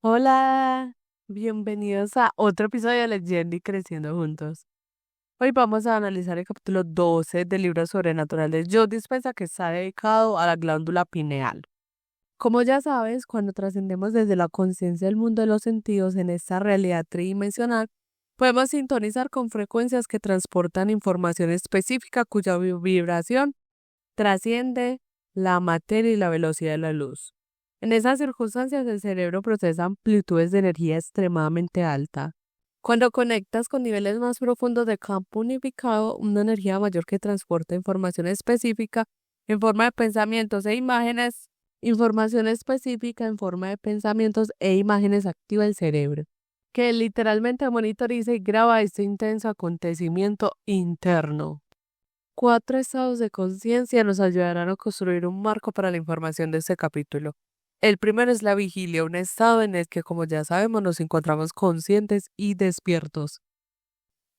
Hola, bienvenidos a otro episodio de Leyendo y Creciendo Juntos. Hoy vamos a analizar el capítulo 12 del libro Sobrenatural de Joe Dispenza, que está dedicado a la glándula pineal. Como ya sabes, cuando trascendemos desde la conciencia del mundo de los sentidos en esta realidad tridimensional, podemos sintonizar con frecuencias que transportan información específica cuya vibración trasciende la materia y la velocidad de la luz. En esas circunstancias, el cerebro procesa amplitudes de energía extremadamente alta. Cuando conectas con niveles más profundos de campo unificado, una energía mayor que transporta información específica en forma de pensamientos e imágenes, información específica en forma de pensamientos e imágenes activa el cerebro, que literalmente monitoriza y graba este intenso acontecimiento interno. Cuatro estados de conciencia nos ayudarán a construir un marco para la información de este capítulo. El primero es la vigilia, un estado en el que, como ya sabemos, nos encontramos conscientes y despiertos.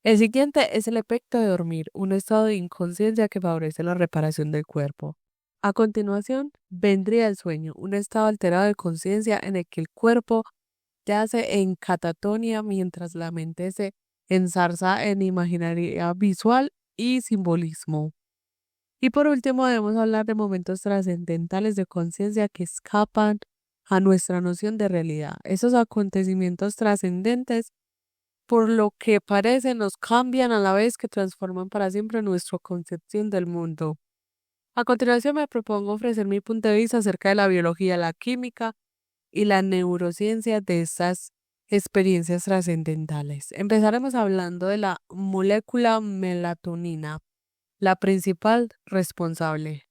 El siguiente es el efecto de dormir, un estado de inconsciencia que favorece la reparación del cuerpo. A continuación, vendría el sueño, un estado alterado de conciencia en el que el cuerpo yace en catatonia mientras la mente se enzarza en imaginaria visual y simbolismo. Y por último, debemos hablar de momentos trascendentales de conciencia que escapan a nuestra noción de realidad. Esos acontecimientos trascendentes, por lo que parece, nos cambian a la vez que transforman para siempre nuestra concepción del mundo. A continuación, me propongo ofrecer mi punto de vista acerca de la biología, la química y la neurociencia de estas experiencias trascendentales. Empezaremos hablando de la molécula melatonina, la principal responsable.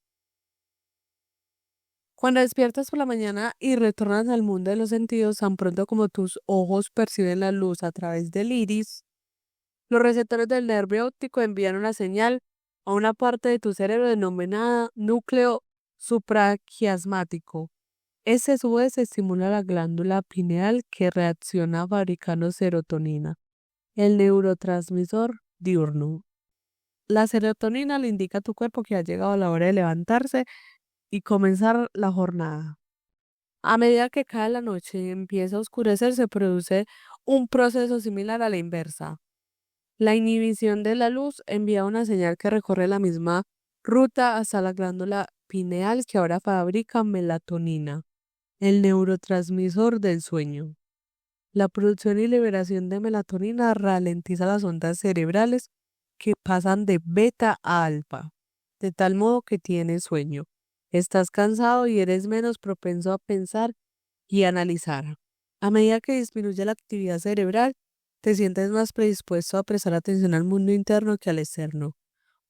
Cuando despiertas por la mañana y retornas al mundo de los sentidos, tan pronto como tus ojos perciben la luz a través del iris, los receptores del nervio óptico envían una señal a una parte de tu cerebro denominada núcleo supraquiasmático. Ese a su vez estimula la glándula pineal que reacciona fabricando serotonina, el neurotransmisor diurno. La serotonina le indica a tu cuerpo que ha llegado la hora de levantarse y comenzar la jornada. A medida que cae la noche y empieza a oscurecer, se produce un proceso similar a la inversa. La inhibición de la luz envía una señal que recorre la misma ruta hasta la glándula pineal que ahora fabrica melatonina, el neurotransmisor del sueño. La producción y liberación de melatonina ralentiza las ondas cerebrales que pasan de beta a alfa, de tal modo que tienes sueño. Estás cansado y eres menos propenso a pensar y analizar. A medida que disminuye la actividad cerebral, te sientes más predispuesto a prestar atención al mundo interno que al externo.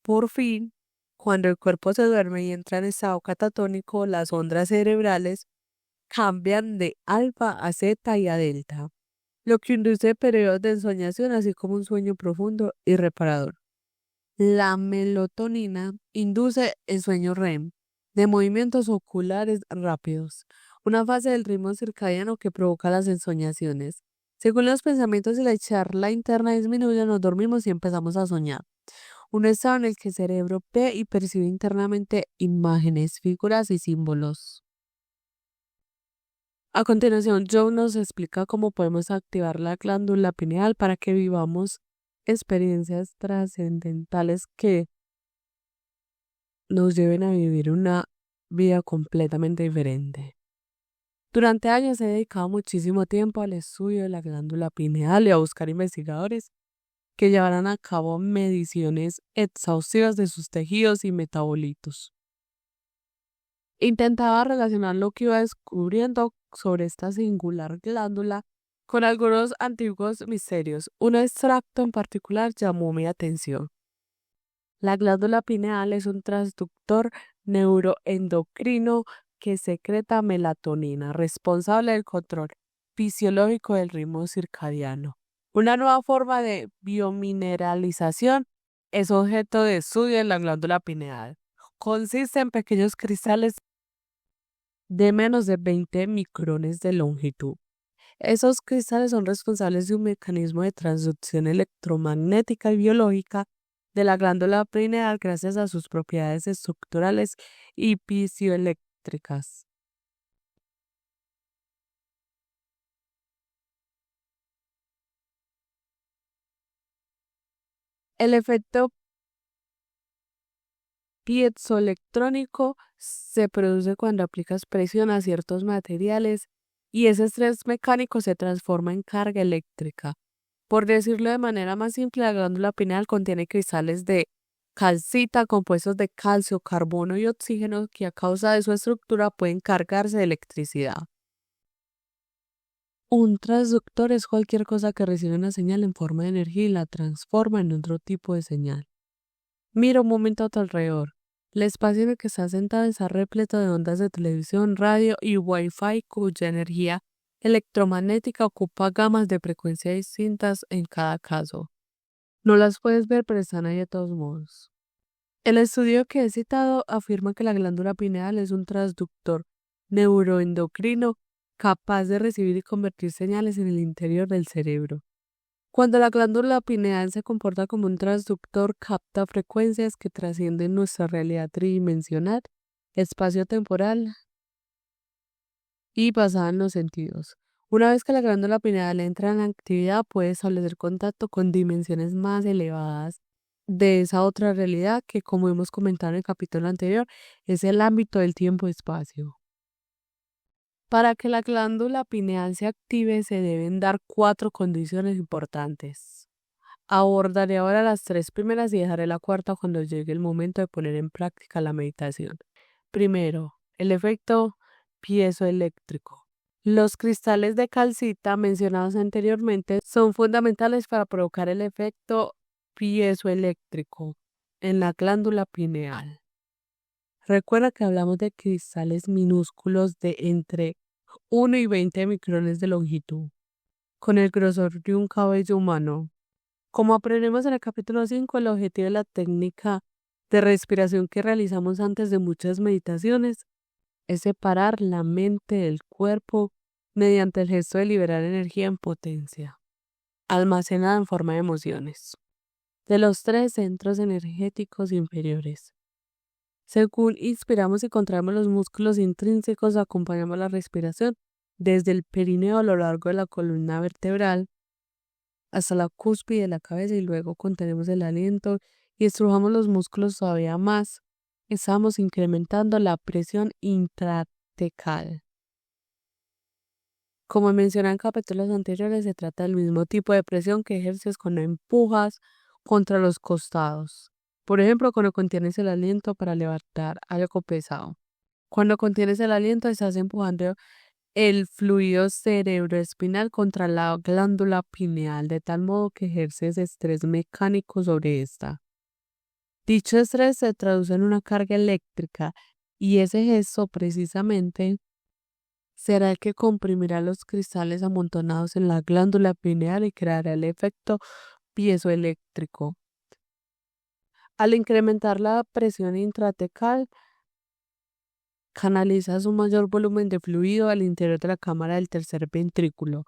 Por fin, cuando el cuerpo se duerme y entra en estado catatónico, las ondas cerebrales cambian de alfa a zeta y a delta, lo que induce periodos de ensoñación así como un sueño profundo y reparador. La melatonina induce el sueño REM, de movimientos oculares rápidos, una fase del ritmo circadiano que provoca las ensoñaciones. Según los pensamientos y la charla interna disminuye, nos dormimos y empezamos a soñar. Un estado en el que el cerebro ve y percibe internamente imágenes, figuras y símbolos. A continuación, Joe nos explica cómo podemos activar la glándula pineal para que vivamos experiencias trascendentales que nos lleven a vivir una vida completamente diferente. Durante años he dedicado muchísimo tiempo al estudio de la glándula pineal y a buscar investigadores que llevaran a cabo mediciones exhaustivas de sus tejidos y metabolitos. Intentaba relacionar lo que iba descubriendo sobre esta singular glándula con algunos antiguos misterios. Un extracto en particular llamó mi atención. La glándula pineal es un transductor neuroendocrino que secreta melatonina, responsable del control fisiológico del ritmo circadiano. Una nueva forma de biomineralización es objeto de estudio en la glándula pineal. Consiste en pequeños cristales de menos de 20 micrones de longitud. Esos cristales son responsables de un mecanismo de transducción electromagnética y biológica de la glándula pineal gracias a sus propiedades estructurales y piezoeléctricas. El efecto piezoelectrónico se produce cuando aplicas presión a ciertos materiales y ese estrés mecánico se transforma en carga eléctrica. Por decirlo de manera más simple, la glándula pineal contiene cristales de calcita compuestos de calcio, carbono y oxígeno que a causa de su estructura pueden cargarse de electricidad. Un transductor es cualquier cosa que recibe una señal en forma de energía y la transforma en otro tipo de señal. Mira un momento a tu alrededor. El espacio en el que estás sentado está repleto de ondas de televisión, radio y Wi-Fi cuya energía electromagnética ocupa gamas de frecuencia distintas en cada caso. No las puedes ver, pero están ahí de todos modos. El estudio que he citado afirma que la glándula pineal es un transductor neuroendocrino capaz de recibir y convertir señales en el interior del cerebro. Cuando la glándula pineal se comporta como un transductor, capta frecuencias que trascienden nuestra realidad tridimensional, espacio-temporal y basada en los sentidos. Una vez que la glándula pineal entra en actividad, puede establecer contacto con dimensiones más elevadas de esa otra realidad que, como hemos comentado en el capítulo anterior, es el ámbito del tiempo-espacio. Para que la glándula pineal se active, se deben dar 4 condiciones importantes. Abordaré ahora las 3 primeras y dejaré la cuarta cuando llegue el momento de poner en práctica la meditación. Primero, el efecto piezoeléctrico. Los cristales de calcita mencionados anteriormente son fundamentales para provocar el efecto piezoeléctrico en la glándula pineal. Recuerda que hablamos de cristales minúsculos de entre 1 y 20 micrones de longitud, con el grosor de un cabello humano. Como aprendemos en el capítulo 5, el objetivo de la técnica de respiración que realizamos antes de muchas meditaciones es separar la mente del cuerpo mediante el gesto de liberar energía en potencia, almacenada en forma de emociones, de los 3 centros energéticos inferiores. Según inspiramos y contraemos los músculos intrínsecos, acompañamos la respiración desde el perineo a lo largo de la columna vertebral hasta la cúspide de la cabeza y luego contenemos el aliento y estrujamos los músculos todavía más. Estamos incrementando la presión intratecal. Como mencioné en capítulos anteriores, se trata del mismo tipo de presión que ejerces cuando empujas contra los costados. Por ejemplo, cuando contienes el aliento para levantar algo pesado. Cuando contienes el aliento, estás empujando el fluido cerebroespinal contra la glándula pineal, de tal modo que ejerces estrés mecánico sobre esta. Dicho estrés se traduce en una carga eléctrica y ese gesto precisamente será el que comprimirá los cristales amontonados en la glándula pineal y creará el efecto piezoeléctrico. Al incrementar la presión intratecal, canalizas un mayor volumen de fluido al interior de la cámara del tercer ventrículo,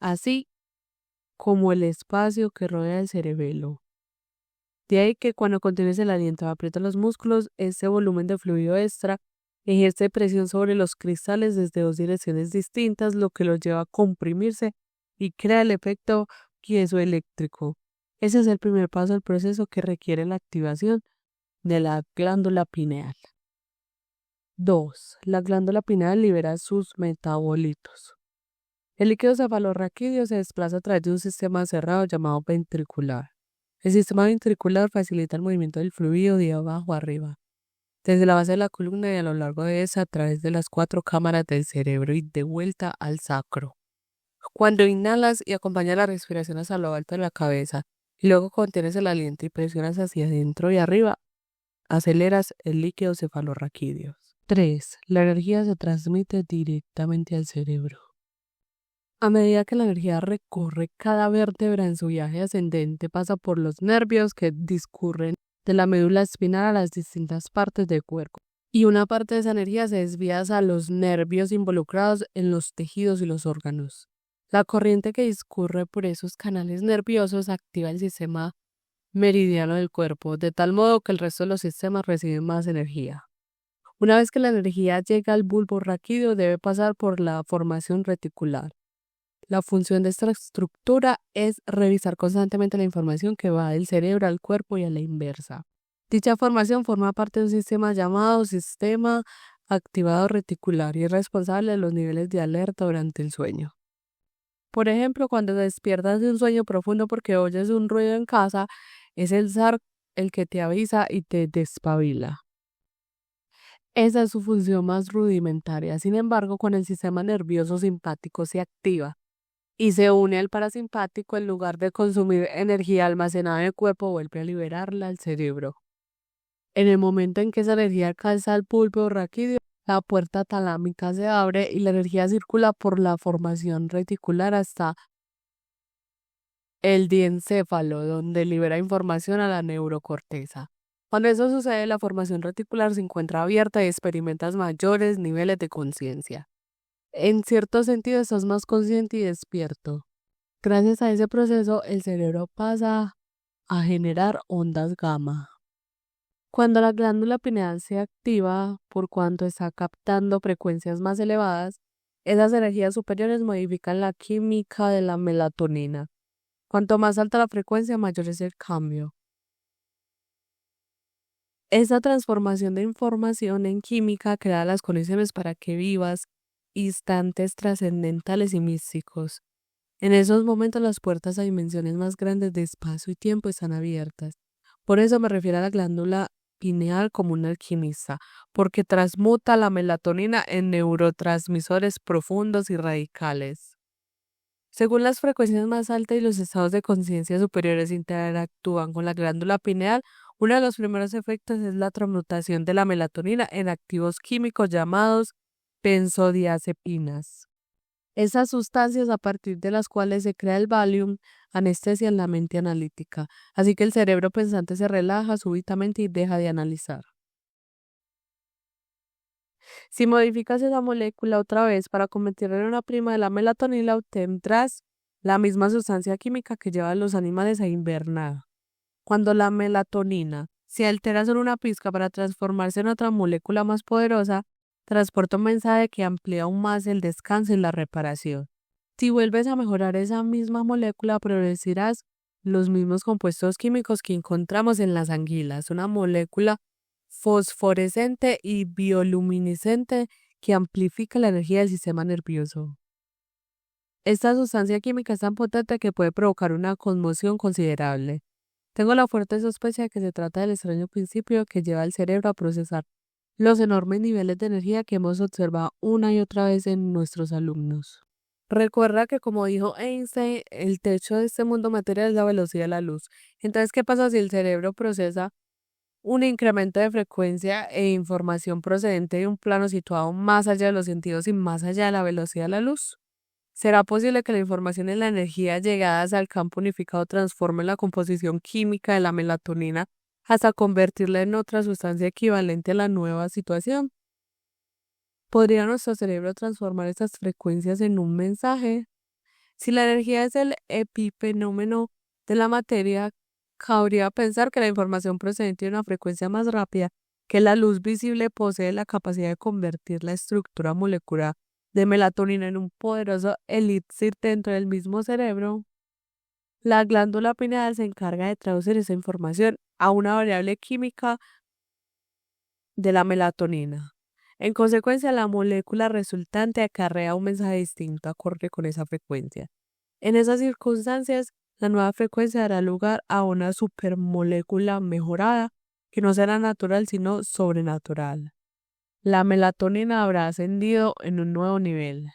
así como el espacio que rodea el cerebelo. De ahí que cuando contienes el aliento y aprietas los músculos, ese volumen de fluido extra ejerce presión sobre los cristales desde 2 direcciones distintas, lo que los lleva a comprimirse y crea el efecto piezoeléctrico. Ese es el primer paso del proceso que requiere la activación de la glándula pineal. 2. La glándula pineal libera sus metabolitos. El líquido cefalorraquídeo se desplaza a través de un sistema cerrado llamado ventricular. El sistema ventricular facilita el movimiento del fluido de abajo a arriba, desde la base de la columna y a lo largo de esa a través de las 4 cámaras del cerebro y de vuelta al sacro. Cuando inhalas y acompañas la respiración hasta lo alto de la cabeza y luego contienes el aliento y presionas hacia adentro y arriba, aceleras el líquido cefalorraquídeo. 3. La energía se transmite directamente al cerebro. A medida que la energía recorre cada vértebra en su viaje ascendente, pasa por los nervios que discurren de la médula espinal a las distintas partes del cuerpo. Y una parte de esa energía se desvía a los nervios involucrados en los tejidos y los órganos. La corriente que discurre por esos canales nerviosos activa el sistema meridiano del cuerpo, de tal modo que el resto de los sistemas reciben más energía. Una vez que la energía llega al bulbo raquídeo, debe pasar por la formación reticular. La función de esta estructura es revisar constantemente la información que va del cerebro al cuerpo y a la inversa. Dicha formación forma parte de un sistema llamado sistema activado reticular y es responsable de los niveles de alerta durante el sueño. Por ejemplo, cuando despiertas de un sueño profundo porque oyes un ruido en casa, es el SAR el que te avisa y te despabila. Esa es su función más rudimentaria. Sin embargo, cuando el sistema nervioso simpático se activa y se une al parasimpático, en lugar de consumir energía almacenada en el cuerpo, vuelve a liberarla al cerebro. En el momento en que esa energía alcanza el bulbo raquídeo, la puerta talámica se abre y la energía circula por la formación reticular hasta el diencéfalo, donde libera información a la neurocorteza. Cuando eso sucede, la formación reticular se encuentra abierta y experimentas mayores niveles de conciencia. En cierto sentido, estás más consciente y despierto. Gracias a ese proceso, el cerebro pasa a generar ondas gamma. Cuando la glándula pineal se activa, por cuanto está captando frecuencias más elevadas, esas energías superiores modifican la química de la melatonina. Cuanto más alta la frecuencia, mayor es el cambio. Esa transformación de información en química crea las condiciones para que vivas instantes trascendentales y místicos. En esos momentos las puertas a dimensiones más grandes de espacio y tiempo están abiertas. Por eso me refiero a la glándula pineal como un alquimista, porque transmuta la melatonina en neurotransmisores profundos y radicales. Según las frecuencias más altas y los estados de conciencia superiores interactúan con la glándula pineal, uno de los primeros efectos es la transmutación de la melatonina en activos químicos llamados benzodiazepinas. Esas sustancias a partir de las cuales se crea el Valium anestesian la mente analítica, así que el cerebro pensante se relaja súbitamente y deja de analizar. Si modificas esa molécula otra vez para convertirla en una prima de la melatonina, obtendrás la misma sustancia química que lleva a los animales a hibernar. Cuando la melatonina se altera solo una pizca para transformarse en otra molécula más poderosa, transporta un mensaje que amplía aún más el descanso y la reparación. Si vuelves a mejorar esa misma molécula, producirás los mismos compuestos químicos que encontramos en las anguilas, una molécula fosforescente y bioluminiscente que amplifica la energía del sistema nervioso. Esta sustancia química es tan potente que puede provocar una conmoción considerable. Tengo la fuerte sospecha de que se trata del extraño principio que lleva al cerebro a procesar los enormes niveles de energía que hemos observado una y otra vez en nuestros alumnos. Recuerda que, como dijo Einstein, el techo de este mundo material es la velocidad de la luz. Entonces, ¿qué pasa si el cerebro procesa un incremento de frecuencia e información procedente de un plano situado más allá de los sentidos y más allá de la velocidad de la luz? ¿Será posible que la información y la energía llegadas al campo unificado transformen la composición química de la melatonina hasta convertirla en otra sustancia equivalente a la nueva situación? ¿Podría nuestro cerebro transformar estas frecuencias en un mensaje? Si la energía es el epifenómeno de la materia, cabría pensar que la información procedente de una frecuencia más rápida que la luz visible posee la capacidad de convertir la estructura molecular de melatonina en un poderoso elixir dentro del mismo cerebro. La glándula pineal se encarga de traducir esa información a una variable química de la melatonina. En consecuencia, la molécula resultante acarrea un mensaje distinto acorde con esa frecuencia. En esas circunstancias, la nueva frecuencia dará lugar a una supermolécula mejorada que no será natural sino sobrenatural. La melatonina habrá ascendido en un nuevo nivel.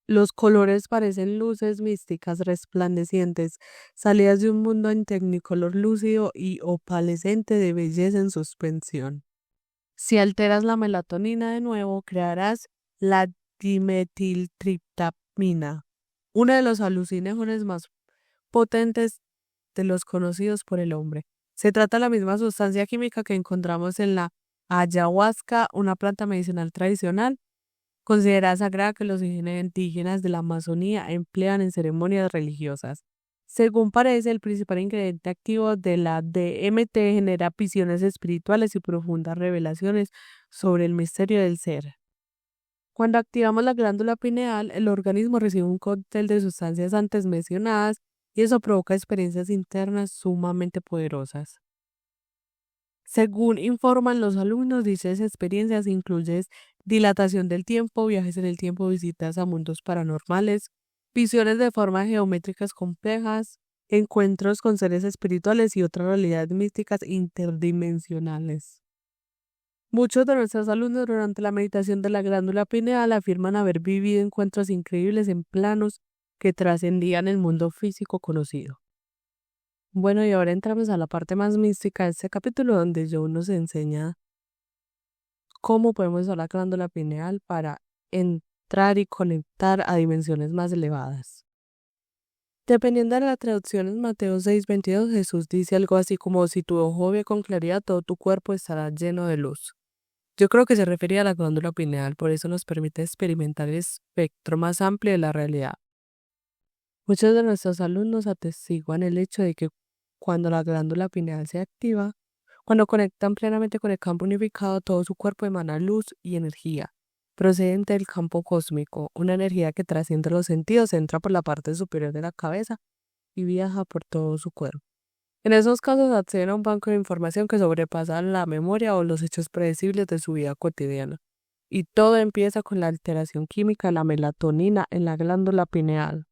Los colores parecen luces místicas resplandecientes, salidas de un mundo en tecnicolor lúcido y opalescente de belleza en suspensión. Si alteras la melatonina de nuevo, crearás la dimetiltriptamina, uno de los alucinógenos más potentes de los conocidos por el hombre. Se trata de la misma sustancia química que encontramos en la ayahuasca, una planta medicinal tradicional, considerada sagrada que los indígenas de la Amazonía emplean en ceremonias religiosas. Según parece, el principal ingrediente activo de la DMT genera visiones espirituales y profundas revelaciones sobre el misterio del ser. Cuando activamos la glándula pineal, el organismo recibe un cóctel de sustancias antes mencionadas y eso provoca experiencias internas sumamente poderosas. Según informan los alumnos, dichas experiencias incluyen dilatación del tiempo, viajes en el tiempo, visitas a mundos paranormales, visiones de formas geométricas complejas, encuentros con seres espirituales y otras realidades místicas interdimensionales. Muchos de nuestros alumnos durante la meditación de la glándula pineal afirman haber vivido encuentros increíbles en planos que trascendían el mundo físico conocido. Bueno, y ahora entramos a la parte más mística de este capítulo donde Joe nos enseña cómo podemos usar la glándula pineal para entrar y conectar a dimensiones más elevadas. Dependiendo de la traducción en Mateo 6:22, Jesús dice algo así como: si tu ojo ve con claridad, todo tu cuerpo estará lleno de luz. Yo creo que se refería a la glándula pineal, por eso nos permite experimentar el espectro más amplio de la realidad. Muchos de nuestros alumnos atestiguan el hecho de que cuando la glándula pineal se activa, cuando conectan plenamente con el campo unificado, todo su cuerpo emana luz y energía, procedente del campo cósmico, una energía que trasciende los sentidos, entra por la parte superior de la cabeza y viaja por todo su cuerpo. En esos casos acceden a un banco de información que sobrepasa la memoria o los hechos predecibles de su vida cotidiana. Y todo empieza con la alteración química de la melatonina en la glándula pineal.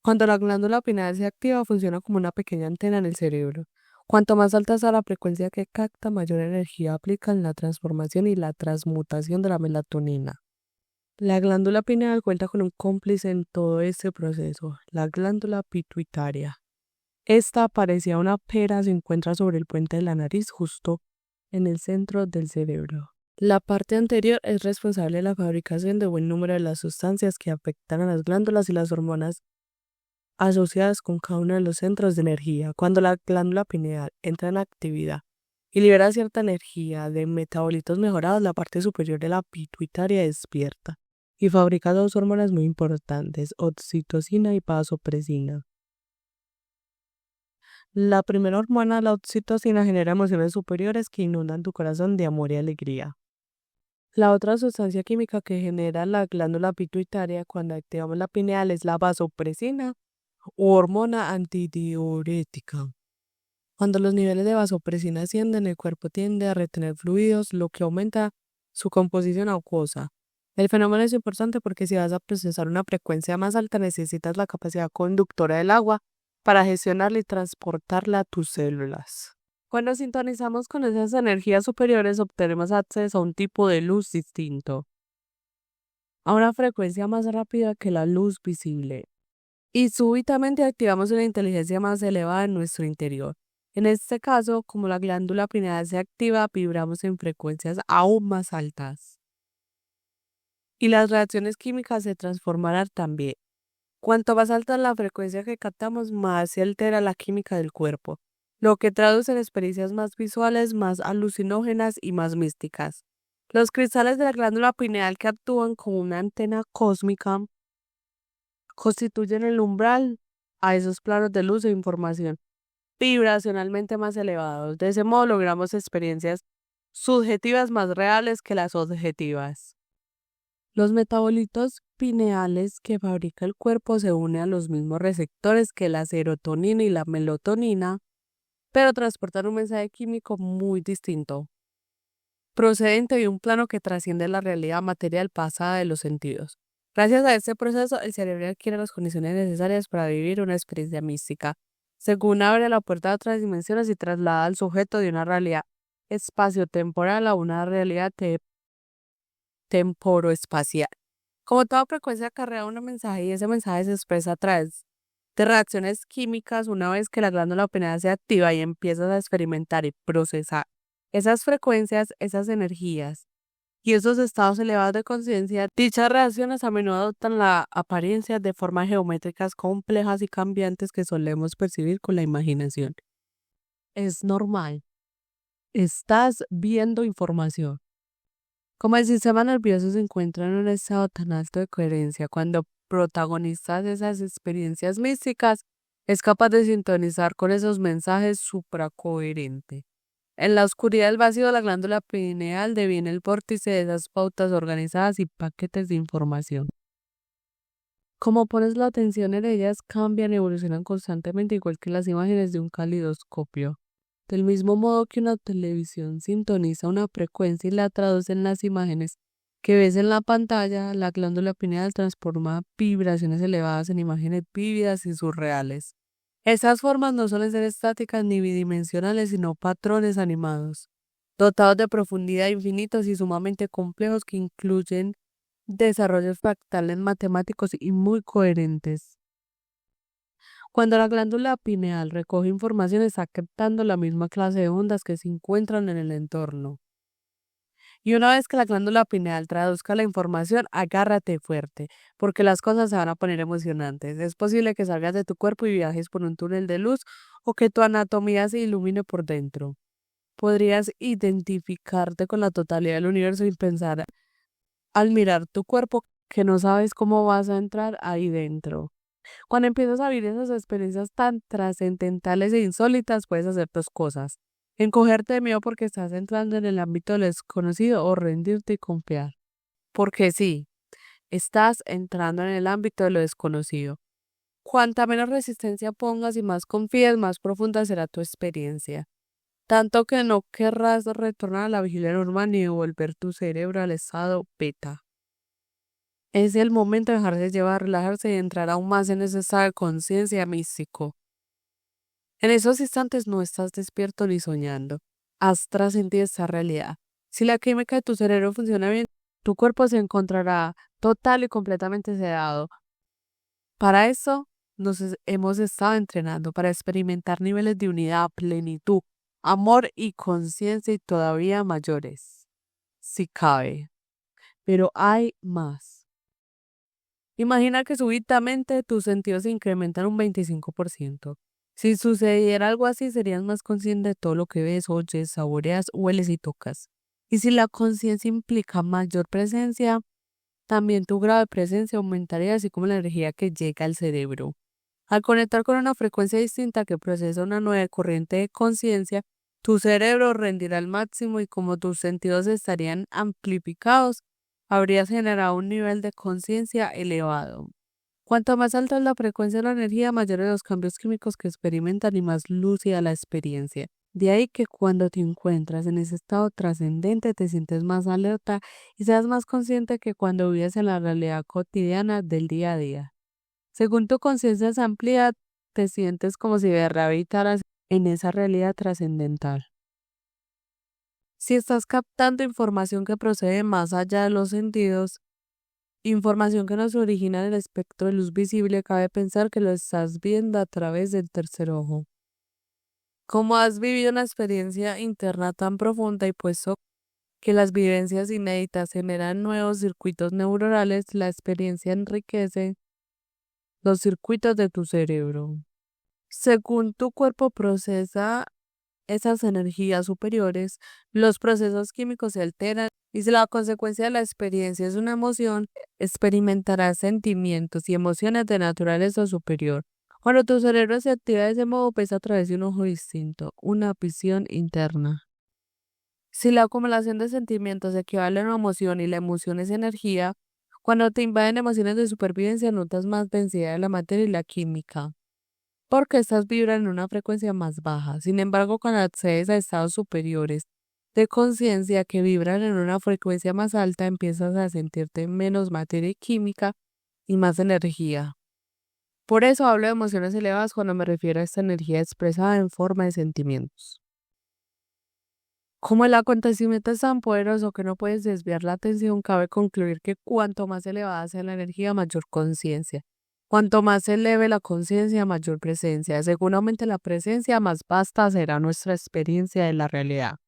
Cuando la glándula pineal se activa, funciona como una pequeña antena en el cerebro. Cuanto más alta sea la frecuencia que capta, mayor energía aplica en la transformación y la transmutación de la melatonina. La glándula pineal cuenta con un cómplice en todo este proceso, la glándula pituitaria. Esta, parecida a una pera, se encuentra sobre el puente de la nariz, justo en el centro del cerebro. La parte anterior es responsable de la fabricación de buen número de las sustancias que afectan a las glándulas y las hormonas asociadas con cada uno de los centros de energía. Cuando la glándula pineal entra en actividad y libera cierta energía de metabolitos mejorados, la parte superior de la pituitaria despierta y fabrica dos hormonas muy importantes, oxitocina y vasopresina. La primera hormona, la oxitocina, genera emociones superiores que inundan tu corazón de amor y alegría. La otra sustancia química que genera la glándula pituitaria cuando activamos la pineal es la vasopresina u hormona antidiurética. Cuando los niveles de vasopresina ascienden, el cuerpo tiende a retener fluidos, lo que aumenta su composición acuosa. El fenómeno es importante porque si vas a procesar una frecuencia más alta, necesitas la capacidad conductora del agua para gestionarla y transportarla a tus células. Cuando sintonizamos con esas energías superiores, obtenemos acceso a un tipo de luz distinto, a una frecuencia más rápida que la luz visible, y súbitamente activamos una inteligencia más elevada en nuestro interior. En este caso, como la glándula pineal se activa, vibramos en frecuencias aún más altas. Y las reacciones químicas se transformarán también. Cuanto más alta es la frecuencia que captamos, más se altera la química del cuerpo, lo que traduce en experiencias más visuales, más alucinógenas y más místicas. Los cristales de la glándula pineal, que actúan como una antena cósmica, constituyen el umbral a esos planos de luz e información vibracionalmente más elevados. De ese modo logramos experiencias subjetivas más reales que las objetivas. Los metabolitos pineales que fabrica el cuerpo se unen a los mismos receptores que la serotonina y la melatonina, pero transportan un mensaje químico muy distinto, procedente de un plano que trasciende la realidad material pasada de los sentidos. Gracias a este proceso, el cerebro adquiere las condiciones necesarias para vivir una experiencia mística. Según abre la puerta a otras dimensiones y traslada al sujeto de una realidad espaciotemporal a una realidad temporoespacial. Como toda frecuencia acarrea un mensaje y ese mensaje se expresa a través de reacciones químicas. Una vez que la glándula pineal se activa y empiezas a experimentar y procesar esas frecuencias, esas energías y esos estados elevados de conciencia, dichas reacciones a menudo adoptan la apariencia de formas geométricas complejas y cambiantes que solemos percibir con la imaginación. Es normal. Estás viendo información. Como el sistema nervioso se encuentra en un estado tan alto de coherencia, cuando protagonizas esas experiencias místicas, es capaz de sintonizar con esos mensajes supracoherentes. En la oscuridad del vacío, la glándula pineal deviene el vórtice de esas pautas organizadas y paquetes de información. Como pones la atención en ellas, cambian y evolucionan constantemente, igual que las imágenes de un calidoscopio. Del mismo modo que una televisión sintoniza una frecuencia y la traduce en las imágenes que ves en la pantalla, la glándula pineal transforma vibraciones elevadas en imágenes vívidas y surreales. Esas formas no suelen ser estáticas ni bidimensionales, sino patrones animados, dotados de profundidad infinitos y sumamente complejos que incluyen desarrollos fractales matemáticos y muy coherentes. Cuando la glándula pineal recoge información, está captando la misma clase de ondas que se encuentran en el entorno. Y una vez que la glándula pineal traduzca la información, agárrate fuerte, porque las cosas se van a poner emocionantes. Es posible que salgas de tu cuerpo y viajes por un túnel de luz o que tu anatomía se ilumine por dentro. Podrías identificarte con la totalidad del universo y pensar al mirar tu cuerpo que no sabes cómo vas a entrar ahí dentro. Cuando empiezas a vivir esas experiencias tan trascendentales e insólitas, puedes hacer dos cosas: encogerte de miedo porque estás entrando en el ámbito del desconocido o rendirte y confiar. Porque sí, estás entrando en el ámbito de lo desconocido. Cuanta menos resistencia pongas y más confíes, más profunda será tu experiencia. Tanto que no querrás retornar a la vigilia normal ni devolver tu cerebro al estado beta. Es el momento de dejarse llevar, relajarse y entrar aún más en ese estado de conciencia místico. En esos instantes no estás despierto ni soñando. Has trascendido esta realidad. Si la química de tu cerebro funciona bien, tu cuerpo se encontrará total y completamente sedado. Para eso hemos estado entrenando, para experimentar niveles de unidad, plenitud, amor y conciencia y todavía mayores, si cabe. Pero hay más. Imagina que súbitamente tus sentidos se incrementan un 25%. Si sucediera algo así, serías más consciente de todo lo que ves, oyes, saboreas, hueles y tocas. Y si la conciencia implica mayor presencia, también tu grado de presencia aumentaría, así como la energía que llega al cerebro. Al conectar con una frecuencia distinta que procesa una nueva corriente de conciencia, tu cerebro rendirá al máximo y como tus sentidos estarían amplificados, habrías generado un nivel de conciencia elevado. Cuanto más alta es la frecuencia de la energía, mayores los cambios químicos que experimentan y más lúcida la experiencia. De ahí que cuando te encuentras en ese estado trascendente te sientes más alerta y seas más consciente que cuando vives en la realidad cotidiana del día a día. Según tu conciencia se amplía, te sientes como si habitaras en esa realidad trascendental. Si estás captando información que procede más allá de los sentidos, información que no se origina en el espectro de luz visible, cabe pensar que lo estás viendo a través del tercer ojo. Como has vivido una experiencia interna tan profunda y puesto que las vivencias inéditas generan nuevos circuitos neuronales, la experiencia enriquece los circuitos de tu cerebro. Según tu cuerpo procesa esas energías superiores, los procesos químicos se alteran y si la consecuencia de la experiencia es una emoción, experimentarás sentimientos y emociones de naturaleza superior. Cuando tu cerebro se activa de ese modo, ves a través de un ojo distinto, una visión interna. Si la acumulación de sentimientos equivale a una emoción y la emoción es energía, cuando te invaden emociones de supervivencia, notas más densidad de la materia y la química porque estas vibran en una frecuencia más baja. Sin embargo, cuando accedes a estados superiores de conciencia que vibran en una frecuencia más alta, empiezas a sentirte menos materia y química y más energía. Por eso hablo de emociones elevadas cuando me refiero a esta energía expresada en forma de sentimientos. Como el acontecimiento es tan poderoso que no puedes desviar la atención, cabe concluir que cuanto más elevada sea la energía, mayor conciencia. Cuanto más se eleve la conciencia, mayor presencia. Según aumente la presencia, más vasta será nuestra experiencia de la realidad.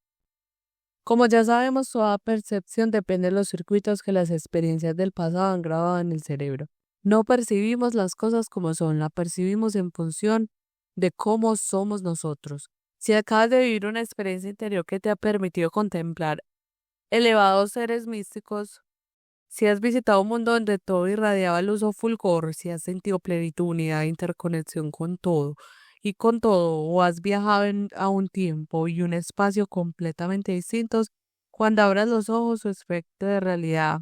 Como ya sabemos, toda percepción depende de los circuitos que las experiencias del pasado han grabado en el cerebro. No percibimos las cosas como son, la percibimos en función de cómo somos nosotros. Si acabas de vivir una experiencia interior que te ha permitido contemplar elevados seres místicos, si has visitado un mundo donde todo irradiaba luz o fulgor, si has sentido plenitud, unidad e interconexión con todo, y con todo, o has viajado a un tiempo y un espacio completamente distintos, cuando abras los ojos, su espectro de realidad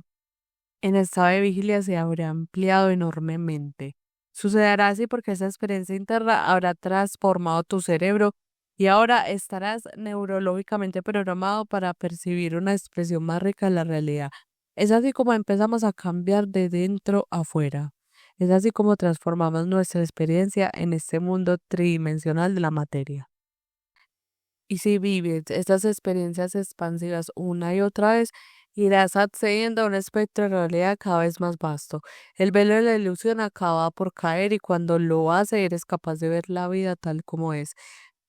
en estado de vigilia se habrá ampliado enormemente. Sucederá así porque esa experiencia interna habrá transformado tu cerebro y ahora estarás neurológicamente programado para percibir una expresión más rica de la realidad. Es así como empezamos a cambiar de dentro a afuera. Es así como transformamos nuestra experiencia en este mundo tridimensional de la materia. Y si vives estas experiencias expansivas una y otra vez, irás accediendo a un espectro de realidad cada vez más vasto. El velo de la ilusión acaba por caer y cuando lo hace eres capaz de ver la vida tal como es,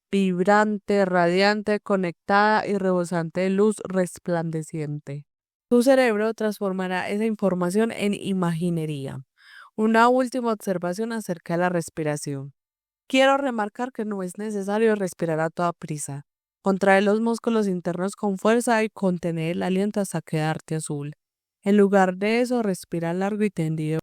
vibrante, radiante, conectada y rebosante de luz resplandeciente. Tu cerebro transformará esa información en imaginería. Una última observación acerca de la respiración. Quiero remarcar que no es necesario respirar a toda prisa. Contrae los músculos internos con fuerza y contener el aliento hasta quedarte azul. En lugar de eso, respira largo y tendido.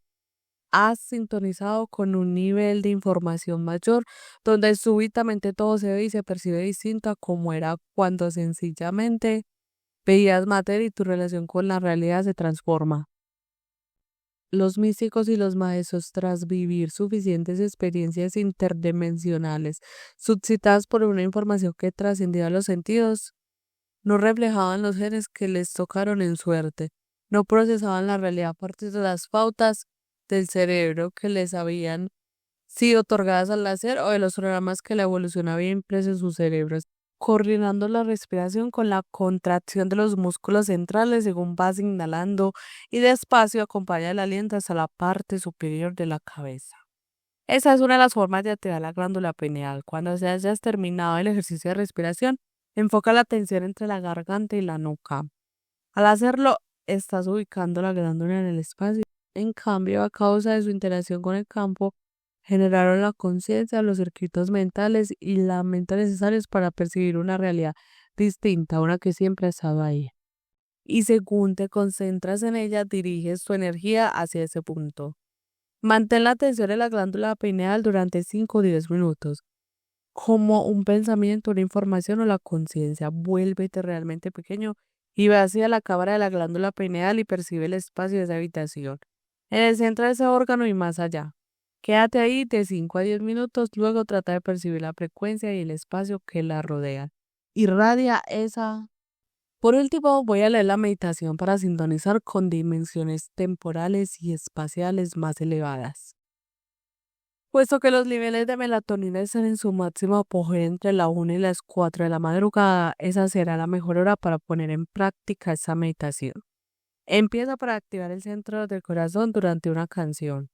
Has sintonizado con un nivel de información mayor donde súbitamente todo se ve y se percibe distinto a como era cuando sencillamente veías materia y tu relación con la realidad se transforma. Los místicos y los maestros, tras vivir suficientes experiencias interdimensionales, suscitadas por una información que trascendía los sentidos, no reflejaban los genes que les tocaron en suerte, no procesaban la realidad a partir de las pautas del cerebro que les habían sido otorgadas al nacer o de los programas que la evolución había impreso en sus cerebros, coordinando la respiración con la contracción de los músculos centrales según vas inhalando y despacio acompaña el aliento hasta la parte superior de la cabeza. Esa es una de las formas de activar la glándula pineal. Cuando se hayas terminado el ejercicio de respiración, enfoca la atención entre la garganta y la nuca. Al hacerlo, estás ubicando la glándula en el espacio. En cambio, a causa de su interacción con el campo, generaron la conciencia, los circuitos mentales y la mente necesarios para percibir una realidad distinta a una que siempre ha estado ahí. Y según te concentras en ella, diriges tu energía hacia ese punto. Mantén la atención en la glándula pineal durante 5 o 10 minutos. Como un pensamiento, una información o la conciencia, vuélvete realmente pequeño y ve hacia la cámara de la glándula pineal y percibe el espacio de esa habitación. En el centro de ese órgano y más allá. Quédate ahí de 5 a 10 minutos, luego trata de percibir la frecuencia y el espacio que la rodea. Irradia esa. Por último, voy a leer la meditación para sintonizar con dimensiones temporales y espaciales más elevadas. Puesto que los niveles de melatonina están en su máximo apogeo entre la 1 y las 4 de la madrugada, esa será la mejor hora para poner en práctica esa meditación. Empieza para activar el centro del corazón durante una canción.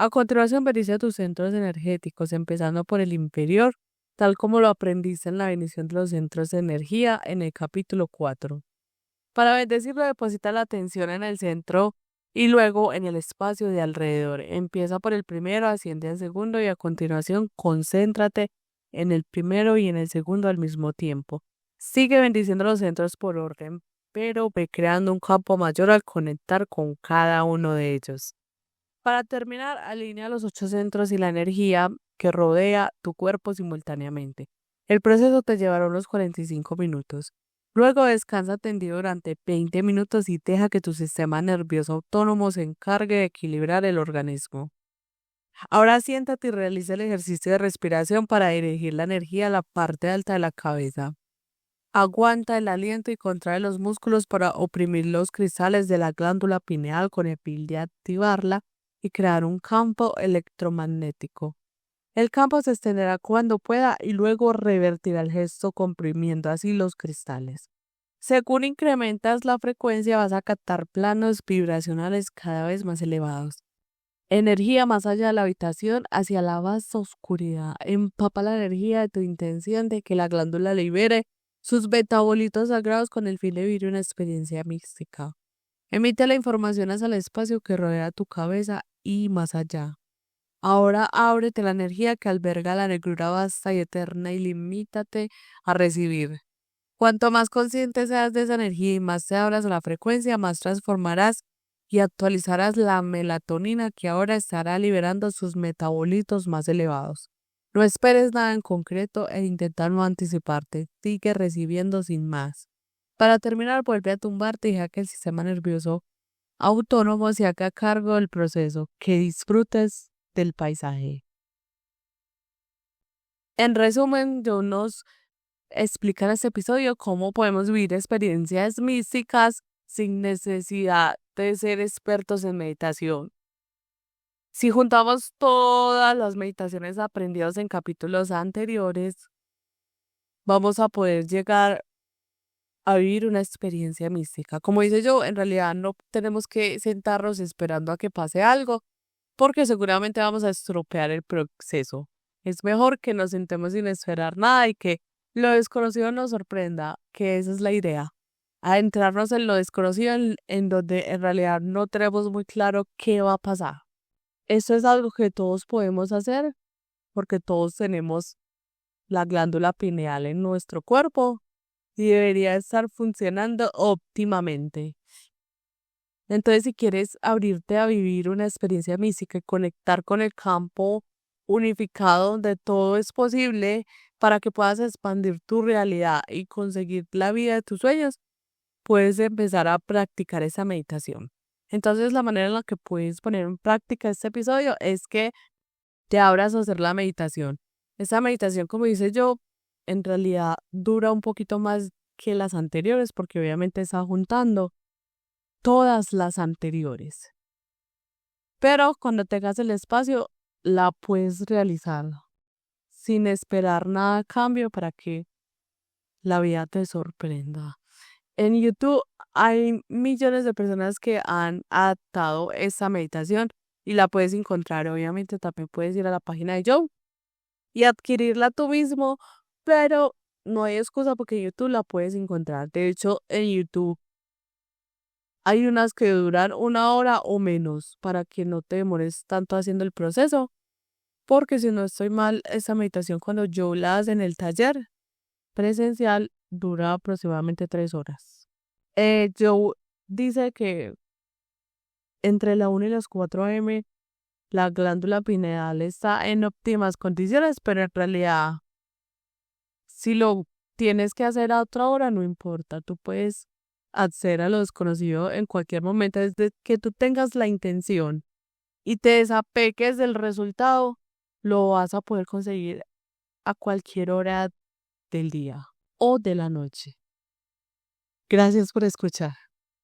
A continuación, bendice tus centros energéticos, empezando por el inferior, tal como lo aprendiste en la bendición de los centros de energía en el capítulo 4. Para bendecirlo, deposita la atención en el centro y luego en el espacio de alrededor. Empieza por el primero, asciende al segundo y a continuación concéntrate en el primero y en el segundo al mismo tiempo. Sigue bendiciendo los centros por orden, pero ve creando un campo mayor al conectar con cada uno de ellos. Para terminar, alinea los 8 centros y la energía que rodea tu cuerpo simultáneamente. El proceso te llevará unos 45 minutos. Luego descansa tendido durante 20 minutos y deja que tu sistema nervioso autónomo se encargue de equilibrar el organismo. Ahora siéntate y realiza el ejercicio de respiración para dirigir la energía a la parte alta de la cabeza. Aguanta el aliento y contrae los músculos para oprimir los cristales de la glándula pineal con el fin de activarla y crear un campo electromagnético. El campo se extenderá cuando pueda y luego revertirá el gesto comprimiendo así los cristales. Según incrementas la frecuencia vas a captar planos vibracionales cada vez más elevados. Energía más allá de la habitación hacia la vasta oscuridad. Empapa la energía de tu intención de que la glándula libere sus metabolitos sagrados con el fin de vivir una experiencia mística. Emite la información hacia el espacio que rodea tu cabeza y más allá. Ahora ábrete la energía que alberga la negrura vasta y eterna y limítate a recibir. Cuanto más consciente seas de esa energía y más te abras a la frecuencia, más transformarás y actualizarás la melatonina que ahora estará liberando sus metabolitos más elevados. No esperes nada en concreto e intenta no anticiparte. Sigue recibiendo sin más. Para terminar, vuelve a tumbarte y deja que el sistema nervioso autónomo se haga cargo del proceso. Que disfrutes del paisaje. En resumen, yo nos explica en este episodio cómo podemos vivir experiencias místicas sin necesidad de ser expertos en meditación. Si juntamos todas las meditaciones aprendidas en capítulos anteriores, vamos a poder llegar a vivir una experiencia mística. Como dice yo, en realidad no tenemos que sentarnos esperando a que pase algo, porque seguramente vamos a estropear el proceso. Es mejor que nos sentemos sin esperar nada y que lo desconocido nos sorprenda, que esa es la idea. Adentrarnos en lo desconocido en donde en realidad no tenemos muy claro qué va a pasar. Esto es algo que todos podemos hacer porque todos tenemos la glándula pineal en nuestro cuerpo y debería estar funcionando óptimamente. Entonces, si quieres abrirte a vivir una experiencia mística y conectar con el campo unificado donde todo es posible para que puedas expandir tu realidad y conseguir la vida de tus sueños, puedes empezar a practicar esa meditación. Entonces, la manera en la que puedes poner en práctica este episodio es que te abras a hacer la meditación. Esa meditación, como dice yo, en realidad dura un poquito más que las anteriores porque obviamente está juntando todas las anteriores. Pero cuando tengas el espacio, la puedes realizar sin esperar nada a cambio para que la vida te sorprenda. En YouTube hay millones de personas que han adaptado esta meditación y la puedes encontrar. Obviamente también puedes ir a la página de Joe y adquirirla tú mismo, pero no hay excusa porque en YouTube la puedes encontrar. De hecho, en YouTube hay unas que duran 1 hora o menos para que no te demores tanto haciendo el proceso, porque si no estoy mal, esa meditación cuando yo la hago en el taller presencial dura aproximadamente 3 horas. Joe dice que entre la 1 y las 4 a.m. la glándula pineal está en óptimas condiciones, pero en realidad si lo tienes que hacer a otra hora, no importa, tú puedes acceder a lo desconocido en cualquier momento, desde que tú tengas la intención y te desapegues del resultado, lo vas a poder conseguir a cualquier hora del día o de la noche. Gracias por escuchar.